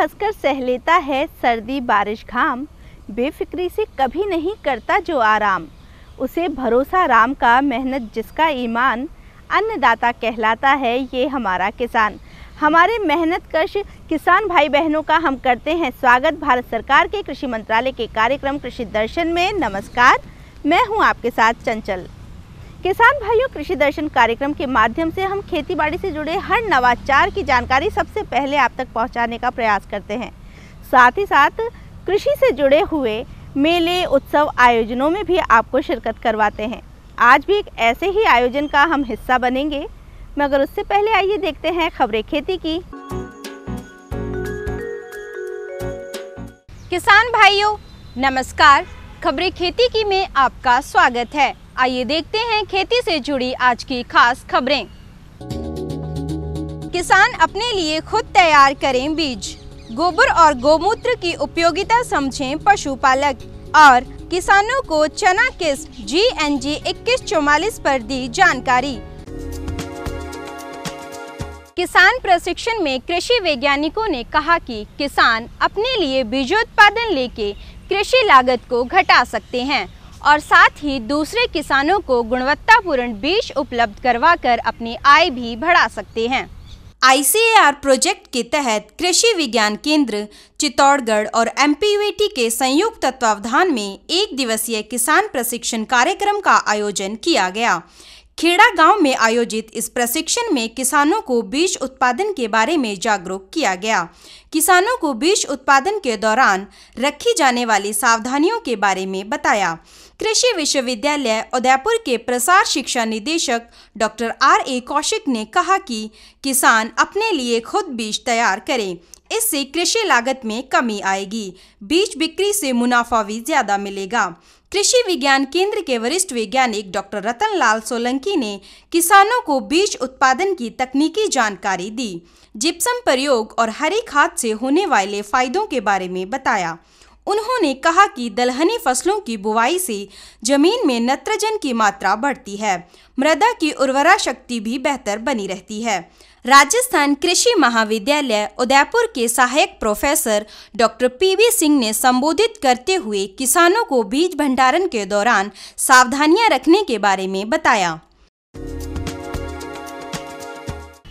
हंसकर सह लेता है सर्दी बारिश घाम, बेफिक्री से कभी नहीं करता जो आराम। उसे भरोसा राम का, मेहनत जिसका ईमान, अन्नदाता कहलाता है ये हमारा किसान। हमारे मेहनत कश किसान भाई बहनों का हम करते हैं स्वागत भारत सरकार के कृषि मंत्रालय के कार्यक्रम कृषि दर्शन में। नमस्कार, मैं हूं आपके साथ चंचल। किसान भाइयों, कृषि दर्शन कार्यक्रम के माध्यम से हम खेतीबाड़ी से जुड़े हर नवाचार की जानकारी सबसे पहले आप तक पहुंचाने का प्रयास करते हैं। साथ ही साथ कृषि से जुड़े हुए मेले, उत्सव, आयोजनों में भी आपको शिरकत करवाते हैं। आज भी एक ऐसे ही आयोजन का हम हिस्सा बनेंगे, मगर उससे पहले आइए देखते हैं खबरें खेती की। किसान भाइयों नमस्कार, खबरें खेती की में आपका स्वागत है। आइए देखते हैं खेती से जुड़ी आज की खास खबरें। किसान अपने लिए खुद तैयार करें बीज, गोबर और गोमूत्र की उपयोगिता समझें पशुपालक, और किसानों को चना किस्म GNG 2144 पर दी जानकारी। किसान प्रशिक्षण में कृषि वैज्ञानिकों ने कहा कि किसान अपने लिए बीजोत्पादन लेके कृषि लागत को घटा सकते हैं और साथ ही दूसरे किसानों को गुणवत्तापूर्ण बीज उपलब्ध करवाकर अपनी आय भी बढ़ा सकते हैं। ICAR प्रोजेक्ट के तहत कृषि विज्ञान केंद्र चित्तौड़गढ़ और MPUAT के संयुक्त तत्वावधान में एक दिवसीय किसान प्रशिक्षण कार्यक्रम का आयोजन किया गया। खेड़ा गांव में आयोजित इस प्रशिक्षण में किसानों को बीज उत्पादन के बारे में जागरूक किया गया। किसानों को बीज उत्पादन के दौरान रखी जाने वाली सावधानियों के बारे में बताया। कृषि विश्वविद्यालय उदयपुर के प्रसार शिक्षा निदेशक डॉक्टर RA कौशिक ने कहा कि किसान अपने लिए खुद बीज तैयार करें, इससे कृषि लागत में कमी आएगी, बीज बिक्री से मुनाफा भी ज्यादा मिलेगा। कृषि विज्ञान केंद्र के वरिष्ठ वैज्ञानिक डॉक्टर रतनलाल सोलंकी ने किसानों को बीज उत्पादन की तकनीकी जानकारी दी, जिप्सम प्रयोग और हरी खाद से होने वाले फायदों के बारे में बताया। उन्होंने कहा कि दलहनी फसलों की बुवाई से जमीन में नाइट्रोजन की मात्रा बढ़ती है, मृदा की उर्वरा शक्ति भी बेहतर बनी रहती है। राजस्थान कृषि महाविद्यालय उदयपुर के सहायक प्रोफेसर डॉक्टर PB सिंह ने संबोधित करते हुए किसानों को बीज भंडारण के दौरान सावधानियां रखने के बारे में बताया।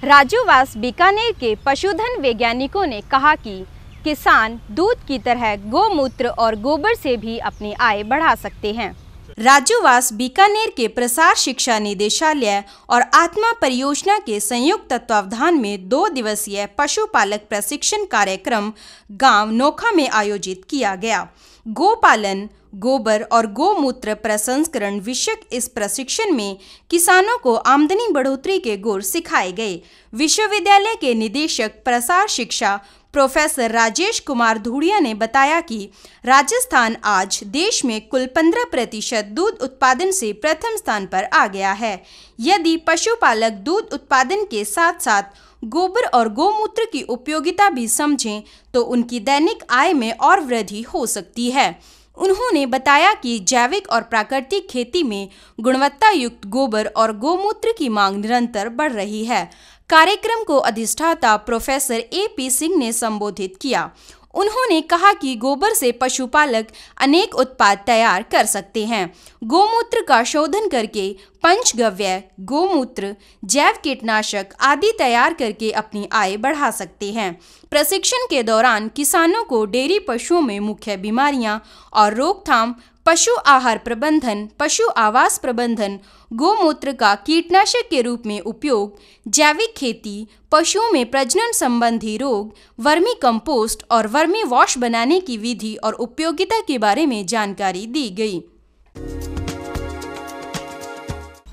राजूवास बीकानेर के पशुधन वैज्ञानिकों ने कहा कि किसान दूध की तरह गोमूत्र और गोबर से भी अपनी आय बढ़ा सकते हैं। राजूवास बीकानेर के प्रसार शिक्षा निदेशालय और आत्मा परियोजना के संयुक्त तत्वावधान में 2 दिवसीय पशुपालक प्रशिक्षण कार्यक्रम गांव नोखा में आयोजित किया गया। गोपालन, गोबर और गोमूत्र प्रसंस्करण विषयक इस प्रशिक्षण में किसानों को आमदनी बढ़ोतरी के गुर सिखाए गए। विश्वविद्यालय के निदेशक प्रसार शिक्षा प्रोफेसर राजेश कुमार धूड़िया ने बताया कि राजस्थान आज देश में कुल 15% दूध उत्पादन से प्रथम स्थान पर आ गया है। यदि पशुपालक दूध उत्पादन के साथ साथ गोबर और गोमूत्र की उपयोगिता भी समझें तो उनकी दैनिक आय में और वृद्धि हो सकती है। उन्होंने बताया कि जैविक और प्राकृतिक खेती में गुणवत्ता युक्त गोबर और गोमूत्र की मांग निरंतर बढ़ रही है। कार्यक्रम को अधिष्ठाता प्रोफेसर AP सिंह ने संबोधित किया। उन्होंने कहा कि गोबर से पशुपालक अनेक उत्पाद तैयार कर सकते हैं। गोमूत्र का शोधन करके पंचगव्य, गोमूत्र, जैव कीटनाशक आदि तैयार करके अपनी आय बढ़ा सकते हैं। प्रशिक्षण के दौरान किसानों को डेयरी पशुओं में मुख्य बीमारियां और रोकथाम, पशु आहार प्रबंधन, पशु आवास प्रबंधन, गोमूत्र का कीटनाशक के रूप में उपयोग, जैविक खेती, पशुओं में प्रजनन संबंधी रोग, वर्मी कंपोस्ट और वर्मी वॉश बनाने की विधि और उपयोगिता के बारे में जानकारी दी गई।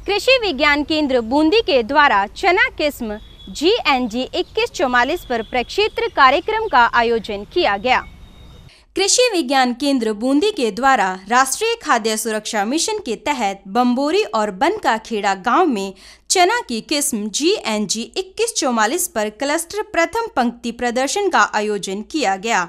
कृषि विज्ञान केंद्र बूंदी के द्वारा चना किस्म GNG 2144 पर प्रक्षेत्र कार्यक्रम का आयोजन किया गया। कृषि विज्ञान केंद्र बूंदी के द्वारा राष्ट्रीय खाद्य सुरक्षा मिशन के तहत बम्बोरी और बनका खेड़ा गांव में चना की किस्म GNG 2144 पर क्लस्टर प्रथम पंक्ति प्रदर्शन का आयोजन किया गया।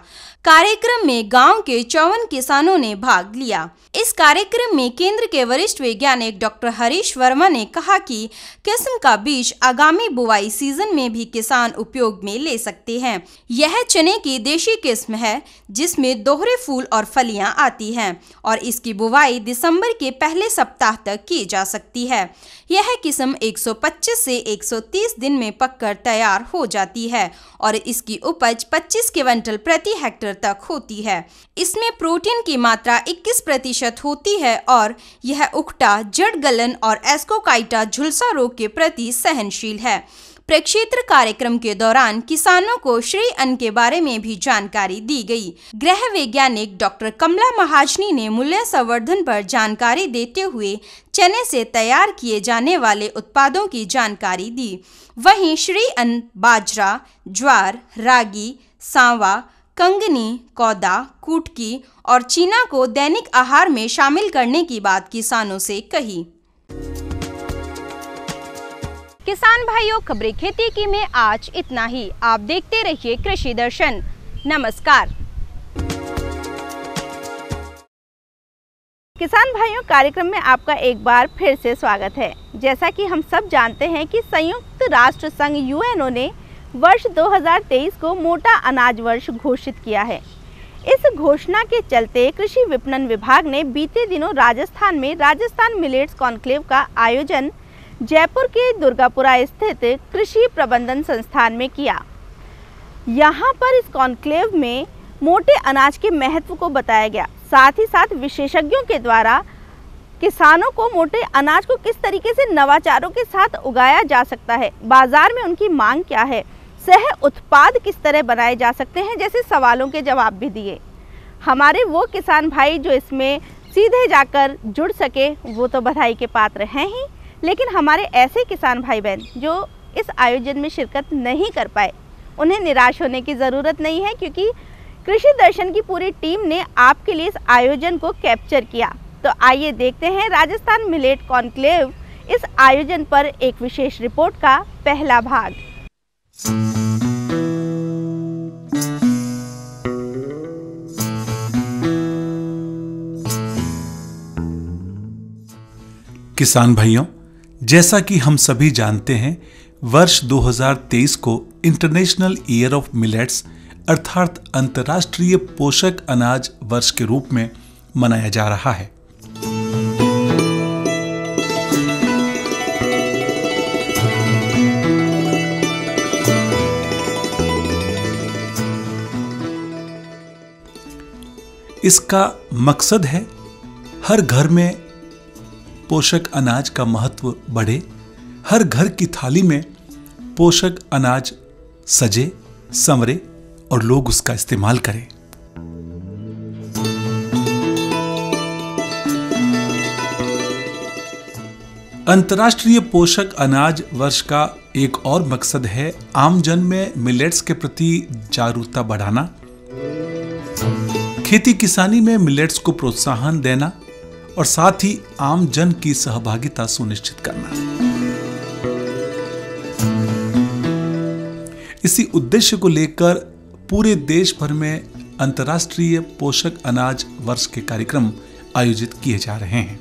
कार्यक्रम में गांव के 54 किसानों ने भाग लिया। इस कार्यक्रम में केंद्र के वरिष्ठ वैज्ञानिक डॉक्टर हरीश वर्मा ने कहा कि किस्म का बीज आगामी बुआई सीजन में भी किसान उपयोग में ले सकते हैं। यह चने की देशी किस्म है जिसमें दोहरे फूल और फलियां आती हैं और इसकी बुवाई दिसंबर के पहले सप्ताह तक की जा सकती है। यह किस्म 125 से 130 दिन में पककर तैयार हो जाती है और इसकी उपज 25 क्विंटल प्रति हेक्टेयर तक होती है। इसमें प्रोटीन की मात्रा 21% होती है और यह उकटा, जड़ गलन और एस्कोकाइटा झुलसा रोग के प्रति सहनशील है। प्रक्षेत्र कार्यक्रम के दौरान किसानों को श्री अन्न के बारे में भी जानकारी दी गई। गृह वैज्ञानिक डॉक्टर कमला महाजनी ने मूल्य संवर्धन पर जानकारी देते हुए चने से तैयार किए जाने वाले उत्पादों की जानकारी दी। वहीं श्री अन्न बाजरा, ज्वार, रागी, सांवा, कंगनी, कौदा, कुटकी और चीना को दैनिक आहार में शामिल करने की बात किसानों से कही। किसान भाइयों, खबरें खेती की में आज इतना ही। आप देखते रहिए कृषि दर्शन। नमस्कार। किसान भाइयों, कार्यक्रम में आपका एक बार फिर से स्वागत है। जैसा कि हम सब जानते हैं कि संयुक्त राष्ट्र संघ UNO ने वर्ष 2023 को मोटा अनाज वर्ष घोषित किया है। इस घोषणा के चलते कृषि विपणन विभाग ने बीते दिनों राजस्थान में राजस्थान मिलेट्स कॉन्क्लेव का आयोजन जयपुर के दुर्गापुरा स्थित कृषि प्रबंधन संस्थान में किया। यहाँ पर इस कॉन्क्लेव में मोटे अनाज के महत्व को बताया गया। साथ ही साथ विशेषज्ञों के द्वारा किसानों को मोटे अनाज को किस तरीके से नवाचारों के साथ उगाया जा सकता है, बाजार में उनकी मांग क्या है, सह उत्पाद किस तरह बनाए जा सकते हैं, जैसे सवालों के जवाब भी दिए। हमारे वो किसान भाई जो इसमें सीधे जाकर जुड़ सके वो तो बधाई के पात्र हैं ही, लेकिन हमारे ऐसे किसान भाई बहन जो इस आयोजन में शिरकत नहीं कर पाए, उन्हें निराश होने की ज़रूरत नहीं है, क्योंकि कृषि दर्शन की पूरी टीम ने आपके लिए इस आयोजन को कैप्चर किया। तो आइए देखते हैं राजस्थान मिलेट कॉन्क्लेव इस आयोजन पर एक विशेष रिपोर्ट का पहला भाग। किसान भाइयों, जैसा कि हम सभी जानते हैं, वर्ष 2023 को इंटरनेशनल ईयर ऑफ मिलेट्स अर्थात अंतर्राष्ट्रीय पोषक अनाज वर्ष के रूप में मनाया जा रहा है। इसका मकसद है हर घर में पोषक अनाज का महत्व बढ़े, हर घर की थाली में पोषक अनाज सजे संवरे और लोग उसका इस्तेमाल करें। अंतर्राष्ट्रीय पोषक अनाज वर्ष का एक और मकसद है आमजन में मिलेट्स के प्रति जागरूकता बढ़ाना, खेती किसानी में मिलेट्स को प्रोत्साहन देना और साथ ही आम जन की सहभागिता सुनिश्चित करना। इसी उद्देश्य को लेकर पूरे देश भर में अंतर्राष्ट्रीय पोषक अनाज वर्ष के कार्यक्रम आयोजित किए जा रहे हैं।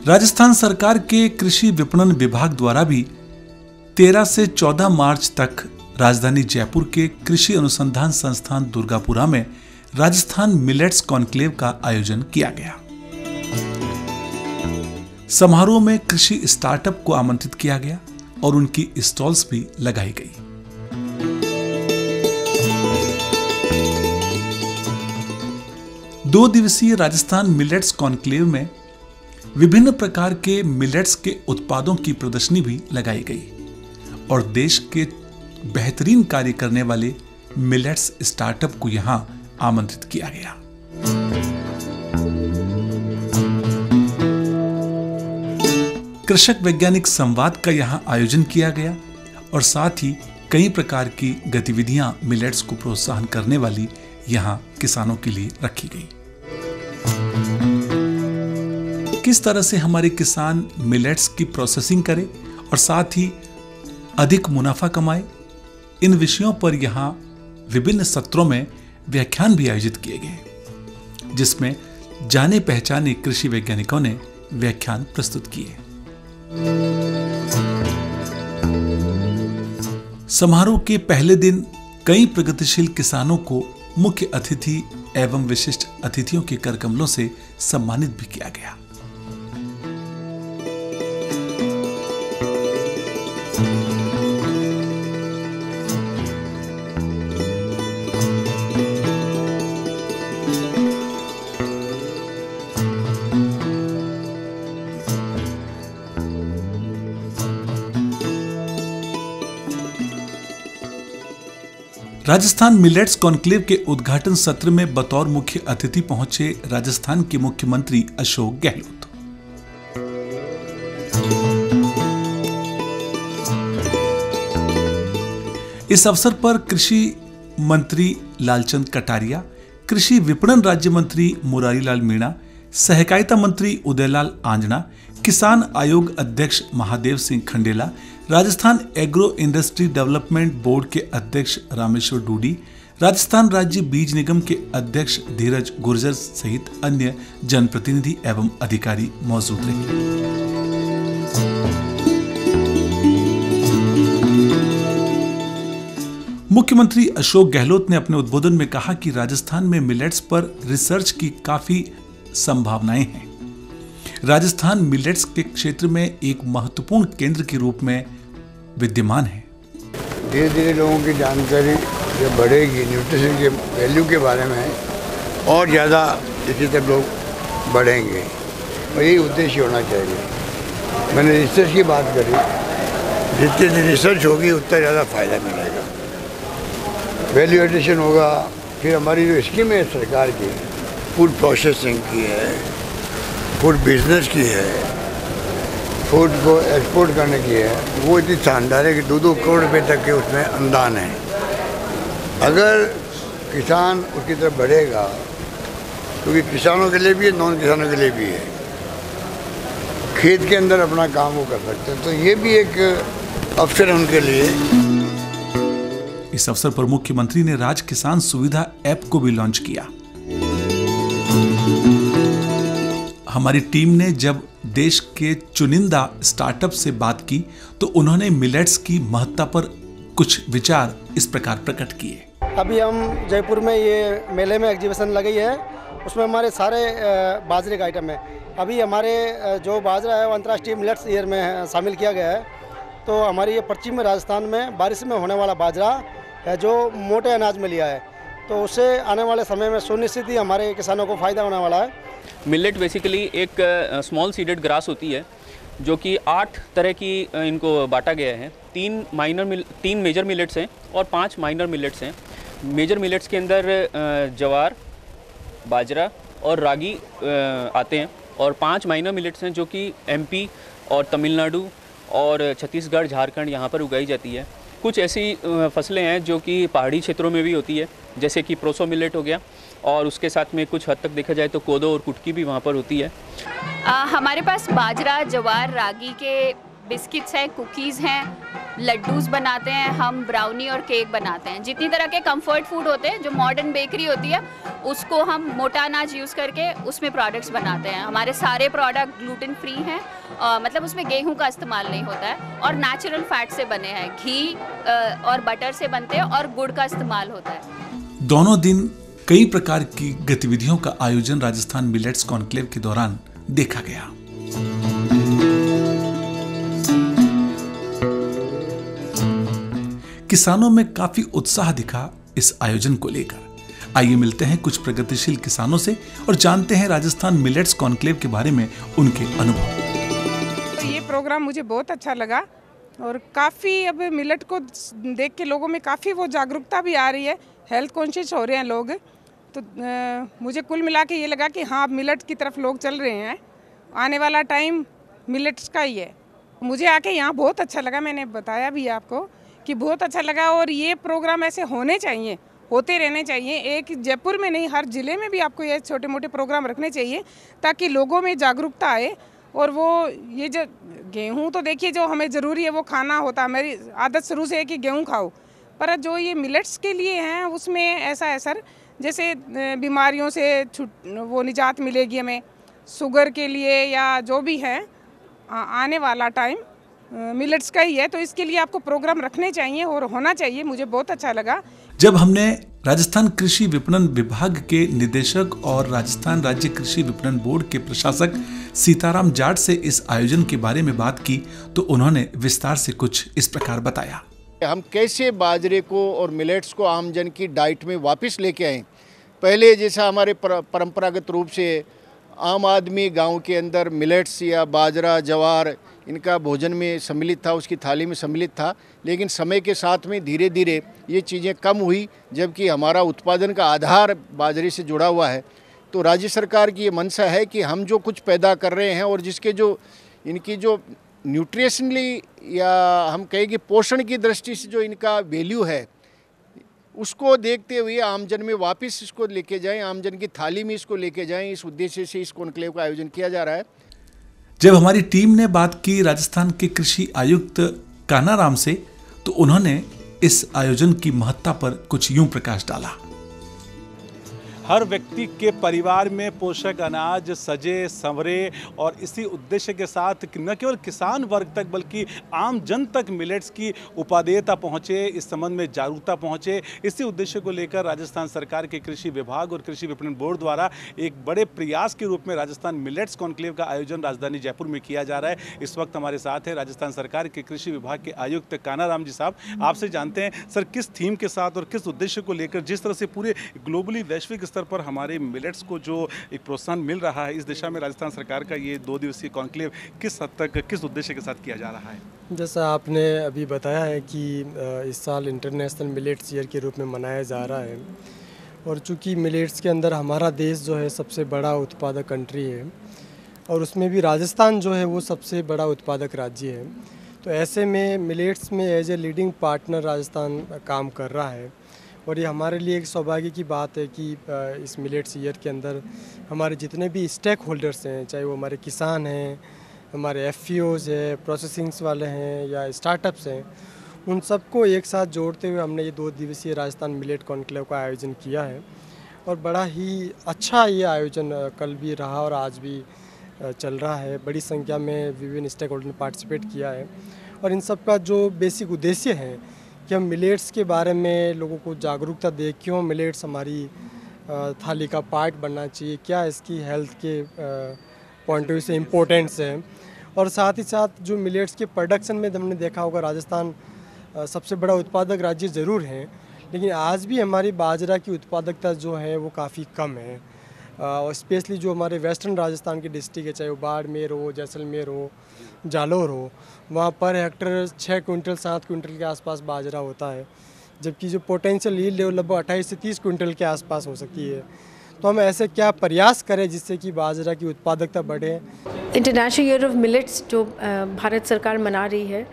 राजस्थान सरकार के कृषि विपणन विभाग द्वारा भी 13 से 14 मार्च तक राजधानी जयपुर के कृषि अनुसंधान संस्थान दुर्गापुरा में राजस्थान मिलेट्स कॉन्क्लेव का आयोजन किया गया। समारोह में कृषि स्टार्टअप को आमंत्रित किया गया और उनकी स्टॉल्स भी लगाई गई। दो दिवसीय राजस्थान मिलेट्स कॉन्क्लेव में विभिन्न प्रकार के मिलेट्स के उत्पादों की प्रदर्शनी भी लगाई गई और देश के बेहतरीन कार्य करने वाले मिलेट्स स्टार्टअप को यहां आमंत्रित किया गया। कृषक वैज्ञानिक संवाद का यहां आयोजन किया गया और साथ ही कई प्रकार की गतिविधियां मिलेट्स को प्रोत्साहन करने वाली यहां किसानों के लिए रखी गई। किस तरह से हमारे किसान मिलेट्स की प्रोसेसिंग करें और साथ ही अधिक मुनाफा कमाए, इन विषयों पर यहाँ विभिन्न सत्रों में व्याख्यान भी आयोजित किए गए, जिसमें जाने पहचाने कृषि वैज्ञानिकों ने व्याख्यान प्रस्तुत किए। समारोह के पहले दिन कई प्रगतिशील किसानों को मुख्य अतिथि एवं विशिष्ट अतिथियों के करकमलों से सम्मानित भी किया गया। राजस्थान मिलेट्स कॉन्क्लेव के उद्घाटन सत्र में बतौर मुख्य अतिथि पहुंचे राजस्थान के मुख्यमंत्री अशोक गहलोत। इस अवसर पर कृषि मंत्री लालचंद कटारिया, कृषि विपणन राज्य मंत्री मुरारी लाल मीणा, सहकारिता मंत्री उदयलाल आंजना, किसान आयोग अध्यक्ष Mahadev Singh Khandela, Rajasthan agro industry development board के अध्यक्ष रामेश्वर डूडी, राजस्थान राज्य बीज निगम के अध्यक्ष धीरज गुर्जर सहित अन्य जनप्रतिनिधि एवं अधिकारी मौजूद रहे। मुख्यमंत्री अशोक गहलोत ने अपने उद्बोधन में कहा कि राजस्थान में मिलेट्स पर रिसर्च की काफी संभावनाएं हैं। राजस्थान मिलेट्स के क्षेत्र में एक महत्वपूर्ण केंद्र के रूप में विद्यमान है। धीरे धीरे लोगों की जानकारी जब बढ़ेगी न्यूट्रिशन के वैल्यू के बारे में और ज़्यादा इसी तरह लोग बढ़ेंगे और यही उद्देश्य होना चाहिए। मैंने रिसर्च की बात करी, जितनी रिसर्च होगी उतना ज़्यादा फायदा मिलेगा, वैल्यू एडिशन होगा। फिर हमारी जो स्कीम है सरकार की, फूड प्रोसेसिंग की है, फूड बिजनेस की है, फूड को एक्सपोर्ट करने की है, वो इतनी शानदार है कि 2-2 करोड़ रुपए तक के उसमें अनुदान है। अगर किसान उसकी तरफ बढ़ेगा, क्योंकि किसानों के लिए भी है, नॉन किसानों के लिए भी है, खेत के अंदर अपना काम वो कर सकते हैं, तो ये भी एक अवसर है उनके लिए। इस अवसर पर मुख्यमंत्री ने राज किसान सुविधा ऐप को भी लॉन्च किया। हमारी टीम ने जब देश के चुनिंदा स्टार्टअप से बात की तो उन्होंने मिलेट्स की महत्ता पर कुछ विचार इस प्रकार प्रकट किए। अभी हम जयपुर में ये मेले में एग्जीबिशन लगी है, उसमें हमारे सारे बाजरे का आइटम है। अभी हमारे जो बाजरा है वो अंतर्राष्ट्रीय मिलेट्स ईयर में शामिल किया गया है। तो हमारी ये पश्चिमी राजस्थान में बारिश में होने वाला बाजरा है जो मोटे अनाज में लिया है, तो उससे आने वाले समय में सुनिश्चित ही हमारे किसानों को फ़ायदा होने वाला है। मिलेट बेसिकली एक स्मॉल सीडेड ग्रास होती है जो कि 8 तरह की इनको बांटा गया है। 3 मेजर मिलेट्स हैं और 5 माइनर मिलेट्स हैं। मेजर मिलेट्स के अंदर जवार, बाजरा और रागी आते हैं और 5 माइनर मिलेट्स हैं जो कि एमपी और तमिलनाडु और छत्तीसगढ़, झारखंड यहाँ पर उगाई जाती है। कुछ ऐसी फसलें हैं जो कि पहाड़ी क्षेत्रों में भी होती है, जैसे कि प्रोसो मिलेट हो गया, और उसके साथ में कुछ हद तक देखा जाए तो कोदो और कुटकी भी वहाँ पर होती है। हमारे पास बाजरा, जवार, रागी के बिस्किट्स हैं, कुकीज़ हैं, लड्डूस बनाते हैं, हम ब्राउनी और केक बनाते हैं। जितनी तरह के कंफर्ट फूड होते हैं, जो मॉडर्न बेकरी होती है, उसको हम मोटा अनाज यूज़ करके उसमें प्रोडक्ट्स बनाते हैं। हमारे सारे प्रोडक्ट ग्लूटेन फ्री हैं, मतलब उसमें गेहूं का इस्तेमाल नहीं होता है और नेचुरल फैट से बने हैं, घी और बटर से बनते हैं और गुड़ का इस्तेमाल होता है। दोनों दिन कई प्रकार की गतिविधियों का आयोजन राजस्थान मिलेट्स कॉन्क्लेव के दौरान देखा गया। किसानों में काफी उत्साह दिखा इस आयोजन को लेकर। आइए मिलते हैं कुछ प्रगतिशील किसानों से और जानते हैं राजस्थान मिलेट्स कॉन्क्लेव के बारे में उनके अनुभव। तो ये प्रोग्राम मुझे बहुत अच्छा लगा और काफ़ी अब मिलेट को देख के लोगों में काफ़ी वो जागरूकता भी आ रही है, हेल्थ कॉन्शियस हो रहे हैं लोग। तो मुझे कुल मिला के ये लगा कि हाँ, मिलेट की तरफ लोग चल रहे हैं। आने वाला टाइम मिलेट्स का ही है। मुझे आके यहाँ बहुत अच्छा लगा, मैंने बताया भी आपको कि बहुत अच्छा लगा और ये प्रोग्राम ऐसे होने चाहिए होते रहने चाहिए। एक जयपुर में नहीं, हर ज़िले में भी आपको ये छोटे मोटे प्रोग्राम रखने चाहिए ताकि लोगों में जागरूकता आए। और वो ये जो गेहूँ तो देखिए जो हमें ज़रूरी है वो खाना होता है, मेरी आदत शुरू से है कि गेहूँ खाओ, पर जो ये मिलेट्स के लिए हैं उसमें ऐसा है सर, जैसे बीमारियों से वो निजात मिलेगी हमें, शुगर के लिए या जो भी है आने वाला टाइम मिलेट्स का ही है, तो इसके लिए आपको प्रोग्राम रखने चाहिए और होना चाहिए। मुझे बहुत अच्छा लगा जब हमने राजस्थान कृषि विपणन विभाग के निदेशक और राजस्थान राज्य कृषि विपणन बोर्ड के प्रशासक सीताराम जाट से इस आयोजन के बारे में बात की तो उन्होंने विस्तार से कुछ इस प्रकार बताया। हम कैसे बाजरे को और मिलेट्स को आम जन की डाइट में वापस लेके आए। पहले जैसा हमारे परंपरागत रूप से आम आदमी गांव के अंदर मिलेट्स या बाजरा ज्वार इनका भोजन में सम्मिलित था, उसकी थाली में सम्मिलित था, लेकिन समय के साथ में धीरे धीरे ये चीज़ें कम हुई, जबकि हमारा उत्पादन का आधार बाजरे से जुड़ा हुआ है। तो राज्य सरकार की ये मंशा है कि हम जो कुछ पैदा कर रहे हैं और जिसके जो इनकी जो न्यूट्रिशनली या हम कहें कि पोषण की दृष्टि से जो इनका वैल्यू है, उसको देखते हुए आमजन में वापस इसको लेके जाएं, आमजन की थाली में इसको लेके जाएं। इस उद्देश्य से इस कॉन्क्लेव का आयोजन किया जा रहा है। जब हमारी टीम ने बात की राजस्थान के कृषि आयुक्त कानाराम से तो उन्होंने इस आयोजन की महत्ता पर कुछ यूं प्रकाश डाला। हर व्यक्ति के परिवार में पोषक अनाज सजे संवरे और इसी उद्देश्य के साथ न केवल किसान वर्ग तक बल्कि आम जन तक मिलेट्स की उपादेयता पहुँचे, इस संबंध में जागरूकता पहुँचे, इसी उद्देश्य को लेकर राजस्थान सरकार के कृषि विभाग और कृषि विपणन बोर्ड द्वारा एक बड़े प्रयास के रूप में राजस्थान मिलेट्स कॉन्क्लेव का आयोजन राजधानी जयपुर में किया जा रहा है। इस वक्त हमारे साथ है राजस्थान सरकार के कृषि विभाग के आयुक्त कानाराम जी साहब। आपसे जानते हैं सर, किस थीम के साथ और किस उद्देश्य को लेकर जिस तरह से पूरे ग्लोबली वैश्विक स्तर पर हमारे मिलेट्स को जो एक प्रोत्साहन मिल रहा है, इस दिशा में राजस्थान सरकार का ये 2 दिवसीय कॉन्क्लेव किस हद तक किस उद्देश्य के साथ किया जा रहा है? जैसा आपने अभी बताया है कि इस साल इंटरनेशनल मिलेट्स ईयर के रूप में मनाया जा रहा है और चूंकि मिलेट्स के अंदर हमारा देश जो है सबसे बड़ा उत्पादक कंट्री है और उसमें भी राजस्थान जो है वो सबसे बड़ा उत्पादक राज्य है, तो ऐसे में मिलेट्स में as a leading partner Rajasthan काम कर रहा है। और ये हमारे लिए एक सौभाग्य की बात है कि इस मिलेट्स ईयर के अंदर हमारे जितने भी स्टेक होल्डर्स हैं, चाहे वो हमारे किसान हैं, हमारे FPOs है, प्रोसेसिंग्स वाले हैं या स्टार्टअप्स हैं, उन सबको एक साथ जोड़ते हुए हमने ये 2 दिवसीय राजस्थान मिलेट कॉन्क्लेव का आयोजन किया है। और बड़ा ही अच्छा ये आयोजन कल भी रहा और आज भी चल रहा है। बड़ी संख्या में विभिन्न स्टेक होल्डर ने पार्टिसिपेट किया है और इन सब का जो बेसिक उद्देश्य है कि हम मिलेट्स के बारे में लोगों को जागरूकता दें, क्यों मिलेट्स हमारी थाली का पार्ट बनना चाहिए, क्या इसकी हेल्थ के पॉइंट ऑफ व्यू से इम्पोर्टेंस है। और साथ ही साथ जो मिलेट्स के प्रोडक्शन में हमने देखा होगा राजस्थान सबसे बड़ा उत्पादक राज्य ज़रूर है, लेकिन आज भी हमारी बाजरा की उत्पादकता जो है वो काफ़ी कम है। और स्पेशली जो हमारे वेस्टर्न राजस्थान के डिस्ट्रिक्ट है, चाहे वो बाड़मेर हो, जैसलमेर हो, जालौर हो, वहाँ पर हेक्टर 6 क्विंटल 7 क्विंटल के आसपास बाजरा होता है, जबकि जो पोटेंशियल यील्ड है वो लगभग 28 से 30 क्विंटल के आसपास हो सकती है। तो हम ऐसे क्या प्रयास करें जिससे कि बाजरा की उत्पादकता बढ़े। इंटरनेशनल ईयर ऑफ मिलेट्स जो भारत सरकार मना रही है,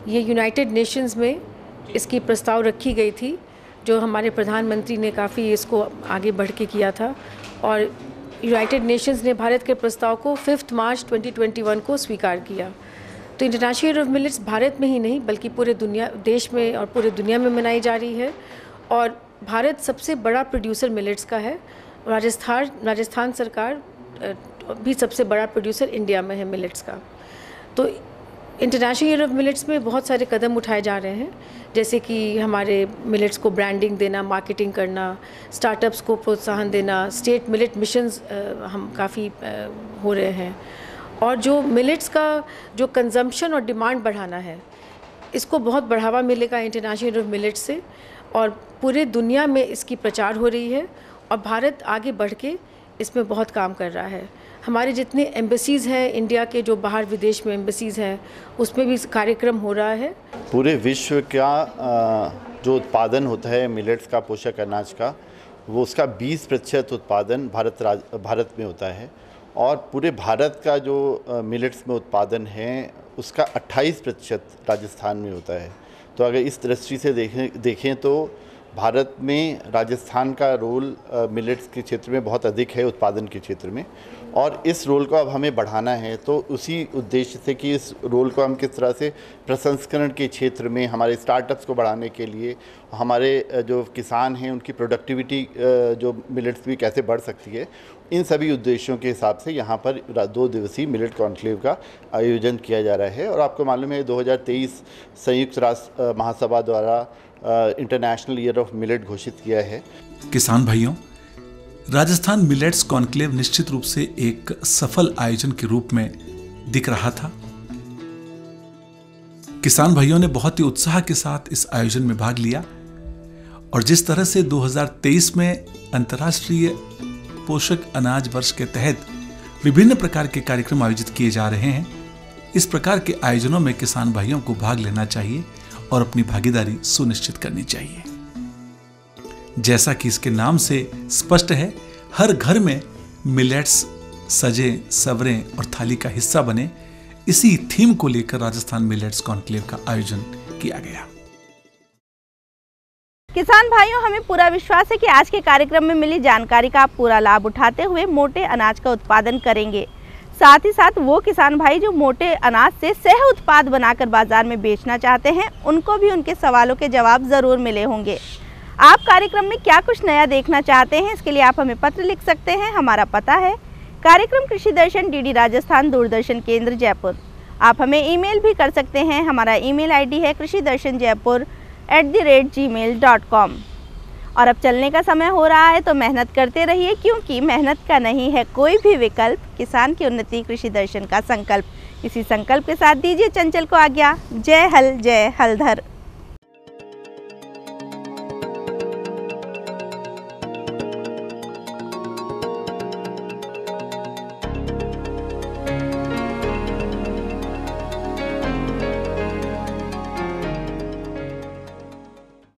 ये यूनाइटेड नेशंस में इसकी प्रस्ताव रखी गई थी, जो हमारे प्रधानमंत्री ने काफ़ी इसको आगे बढ़ के किया था और यूनाइटेड नेशंस ने भारत के प्रस्ताव को 5 मार्च 2021 को स्वीकार किया। तो international year of millets Bharat में ही नहीं बल्कि पूरे देश में और पूरे दुनिया में मनाई जा रही है और भारत सबसे बड़ा प्रोड्यूसर मिलेट्स का है। राजस्थान सरकार भी सबसे बड़ा प्रोड्यूसर इंडिया में है मिलेट्स का। तो इंटरनेशनल ईयर ऑफ मिलेट्स में बहुत सारे कदम उठाए जा रहे हैं, जैसे कि हमारे मिलेट्स को ब्रांडिंग देना, मार्केटिंग करना, स्टार्टअप्स को प्रोत्साहन देना, स्टेट मिलेट मिशंस हम काफ़ी हो रहे हैं और जो मिलेट्स का जो कंजम्पशन और डिमांड बढ़ाना है, इसको बहुत बढ़ावा मिलेगा इंटरनेशनल ईयर ऑफ मिलेट्स से और पूरे दुनिया में इसकी प्रचार हो रही है और भारत आगे बढ़ के इसमें बहुत काम कर रहा है। हमारे जितने एम्बेसीज़ हैं इंडिया के, जो बाहर विदेश में एम्बेसीज़ हैं, उसमें भी कार्यक्रम हो रहा है। पूरे विश्व का जो उत्पादन होता है मिलेट्स का, पोषक अनाज का, वो उसका 20% उत्पादन भारत में होता है और पूरे भारत का जो मिलेट्स में उत्पादन है उसका 28% राजस्थान में होता है। तो अगर इस दृष्टि से देखें तो भारत में राजस्थान का रोल मिलेट्स के क्षेत्र में बहुत अधिक है, उत्पादन के क्षेत्र में, और इस रोल को अब हमें बढ़ाना है। तो उसी उद्देश्य से कि इस रोल को हम किस तरह से प्रसंस्करण के क्षेत्र में हमारे स्टार्टअप्स को बढ़ाने के लिए, हमारे जो किसान हैं उनकी प्रोडक्टिविटी जो मिलेट्स भी कैसे बढ़ सकती है, इन सभी उद्देश्यों के हिसाब से यहाँ पर 2 दिवसीय मिलेट कॉन्क्लेव का आयोजन किया जा रहा है। और आपको मालूम है 2023 संयुक्त राष्ट्र महासभा द्वारा इंटरनेशनल ईयर ऑफ मिलेट घोषित किया है। किसान भाइयों, राजस्थान मिलेट्स कॉन्क्लेव निश्चित रूप से एक सफल आयोजन के रूप में दिख रहा था। किसान भाइयों ने बहुत ही उत्साह के साथ इस आयोजन में भाग लिया और जिस तरह से 2023 में अंतर्राष्ट्रीय पोषक अनाज वर्ष के तहत विभिन्न प्रकार के कार्यक्रम आयोजित किए जा रहे हैं, इस प्रकार के आयोजनों में किसान भाइयों को भाग लेना चाहिए और अपनी भागीदारी सुनिश्चित करनी चाहिए। जैसा कि इसके नाम से स्पष्ट है, हर घर में मिलेट्स सजे सवरें और थाली का हिस्सा बने, इसी थीम को लेकर राजस्थान मिलेट्स कॉन्क्लेव का आयोजन किया गया। किसान भाइयों, हमें पूरा विश्वास है कि आज के कार्यक्रम में मिली जानकारी का आप पूरा लाभ उठाते हुए मोटे अनाज का उत्पादन करेंगे। साथ ही साथ वो किसान भाई जो मोटे अनाज से सह उत्पाद बनाकर बाजार में बेचना चाहते हैं, उनको भी उनके सवालों के जवाब जरूर मिले होंगे। आप कार्यक्रम में क्या कुछ नया देखना चाहते हैं, इसके लिए आप हमें पत्र लिख सकते हैं। हमारा पता है कार्यक्रम कृषि दर्शन, डीडी राजस्थान, दूरदर्शन केंद्र, जयपुर। आप हमें ईमेल भी कर सकते हैं। हमारा ईमेल आईडी है krishidarshanjaipur@gmail.com। और अब चलने का समय हो रहा है, तो मेहनत करते रहिए, क्योंकि मेहनत का नहीं है कोई भी विकल्प, किसान की उन्नति कृषि दर्शन का संकल्प। इसी संकल्प के साथ दीजिए चंचल को आज्ञा। जय हल, जय हलधर।